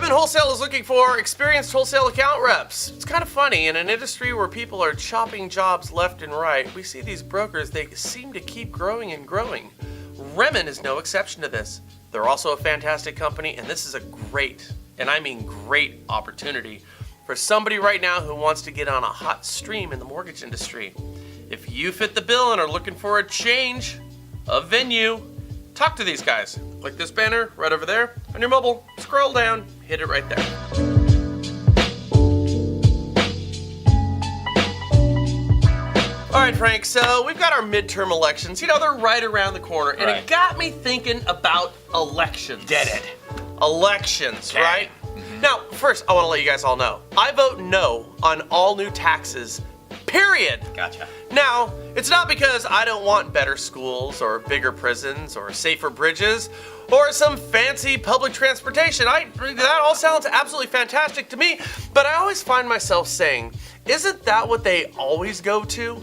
Redmond Wholesale is looking for experienced wholesale account reps. It's kind of funny, in an industry where people are chopping jobs left and right, we see these brokers, they seem to keep growing and growing. Redmond is no exception to this. They're also a fantastic company, and this is a great, and I mean great, opportunity for somebody right now who wants to get on a hot stream in the mortgage industry. If you fit the bill and are looking for a change of venue, talk to these guys. Click this banner right over there on your mobile, scroll down, hit it right there. All right, Frank, so we've got our midterm elections. You know, they're right around the corner, and Right. it got me thinking about elections. Did it? Elections, Okay. right? Now, first, I want to let you guys all know, I vote no on all new taxes, period. Gotcha. Now, it's not because I don't want better schools or bigger prisons or safer bridges or some fancy public transportation. That all sounds absolutely fantastic to me, but I always find myself saying, isn't that what they always go to?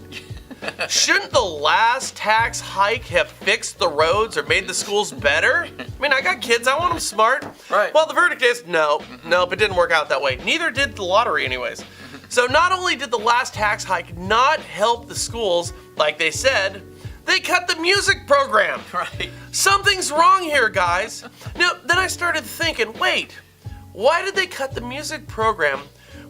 Shouldn't the last tax hike have fixed the roads or made the schools better? I mean, I got kids, I want them smart. Right. Well, the verdict is nope, it didn't work out that way. Neither did the lottery anyways. So not only did the last tax hike not help the schools like they said, they cut the music program. Right. Something's wrong here, guys. Now, then I started thinking, wait, why did they cut the music program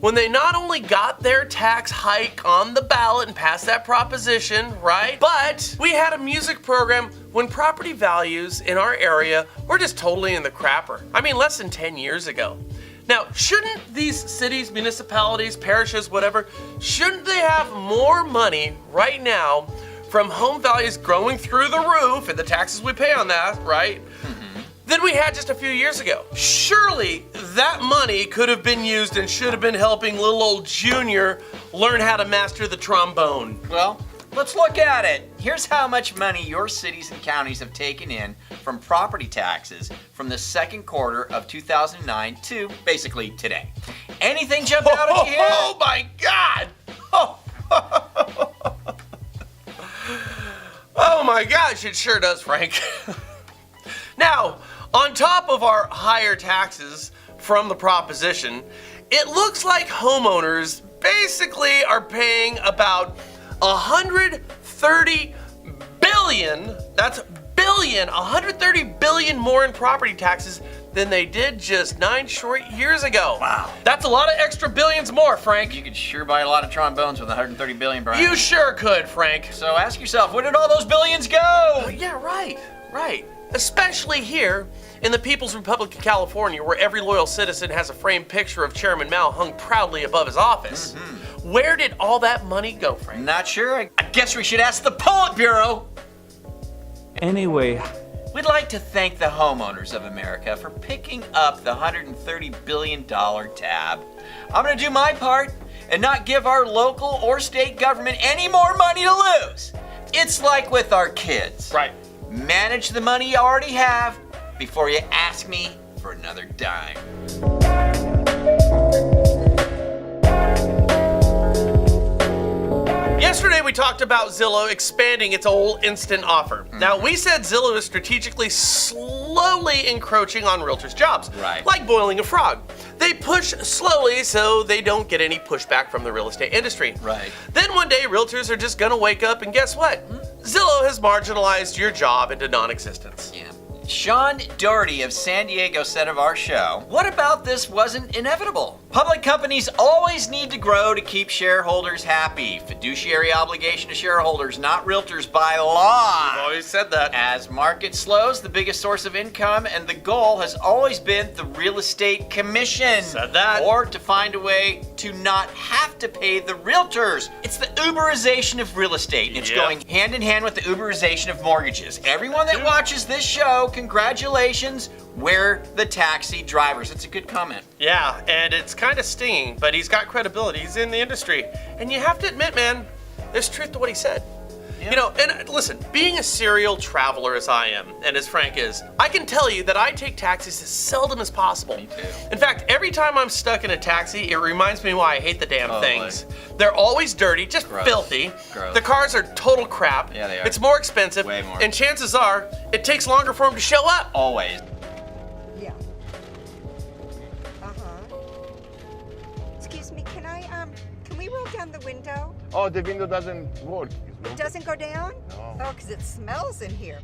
when they not only got their tax hike on the ballot and passed that proposition, right? But we had a music program when property values in our area were just totally in the crapper. I mean, less than 10 years ago. Now, shouldn't these cities, municipalities, parishes, whatever, shouldn't they have more money right now from home values growing through the roof and the taxes we pay on that, right? Than we had just a few years ago. Surely that money could have been used and should have been helping little old Junior learn how to master the trombone. Well, let's look at it. Here's how much money your cities and counties have taken in from property taxes from the second quarter of 2009 to basically today. Anything jump out at you here? Oh my God! Oh my gosh, it sure does, Frank. Now, on top of our higher taxes from the proposition, it looks like homeowners basically are paying about 130 billion, that's billion, 130 billion more in property taxes than they did just 9 short years ago. Wow. That's a lot of extra billions more, Frank. You could sure buy a lot of trombones with 130 billion, Brian. You sure could, Frank. So ask yourself, where did all those billions go? Yeah, right. Especially here in the People's Republic of California, where every loyal citizen has a framed picture of Chairman Mao hung proudly above his office. Where did all that money go, Frank? Not sure. I guess we should ask the Politburo. Anyway, We'd like to thank the homeowners of America for picking up the $130 billion tab. I'm going to do my part and not give our local or state government any more money to lose. It's like with our kids. Right. Manage the money you already have before you ask me for another dime. Yesterday we talked about Zillow expanding its old instant offer. Now we said Zillow is strategically slowly encroaching on realtors' jobs. Right. Like boiling a frog. They push slowly so they don't get any pushback from the real estate industry. Right. Then one day realtors are just gonna wake up and guess what? Zillow has marginalized your job into non-existence. Yeah. Sean Doherty of San Diego said of our show, "What about this wasn't inevitable? Public companies always need to grow to keep shareholders happy. Fiduciary obligation to shareholders, not realtors by law. I've always said that. As market slows, the biggest source of income and the goal has always been the real estate commission. Said that. Or to find a way to not have to pay the realtors. It's the Uberization of real estate, and it's Yep. going hand in hand with the Uberization of mortgages. Everyone that watches this show, congratulations, we're the taxi drivers." It's a good comment. Yeah, and it's kind of stinging, but he's got credibility. He's in the industry. And you have to admit, man, there's truth to what he said. Yeah. You know, and listen, being a serial traveler as I am, and as Frank is, I can tell you that I take taxis as seldom as possible. Me too. In fact, every time I'm stuck in a taxi, it reminds me why I hate the damn Oh, things. They're always dirty, just Gross. filthy. Gross. The cars are total crap. Yeah, they are. It's more expensive. Way more. And chances are, it takes longer for them to show up. Always. Yeah. window? Oh, the window doesn't work. It doesn't go down? No. Oh, because it smells in here.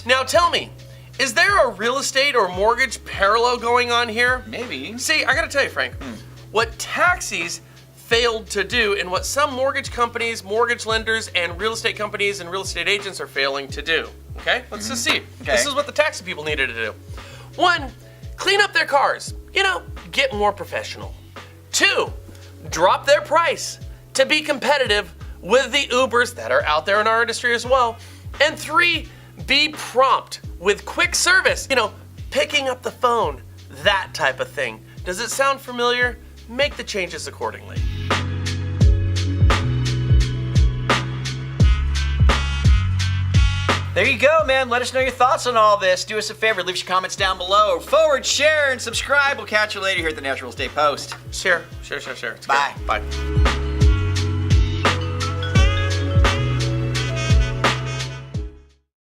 Now tell me, is there a real estate or mortgage parallel going on here? Maybe. See, I gotta tell you, Frank, what taxis failed to do and what some mortgage companies, mortgage lenders, and real estate companies and real estate agents are failing to do. Okay? Let's just see. Okay. This is what the taxi people needed to do. 1, clean up their cars. Get more professional. 2, drop their price to be competitive with the Ubers that are out there in our industry as well. And 3, be prompt with quick service. Picking up the phone, that type of thing. Does it sound familiar? Make the changes accordingly. There you go, man. Let us know your thoughts on all this. Do us a favor, leave your comments down below. Forward, share, and subscribe. We'll catch you later here at the Natural Estate Post. Share. It's Bye. great. Bye.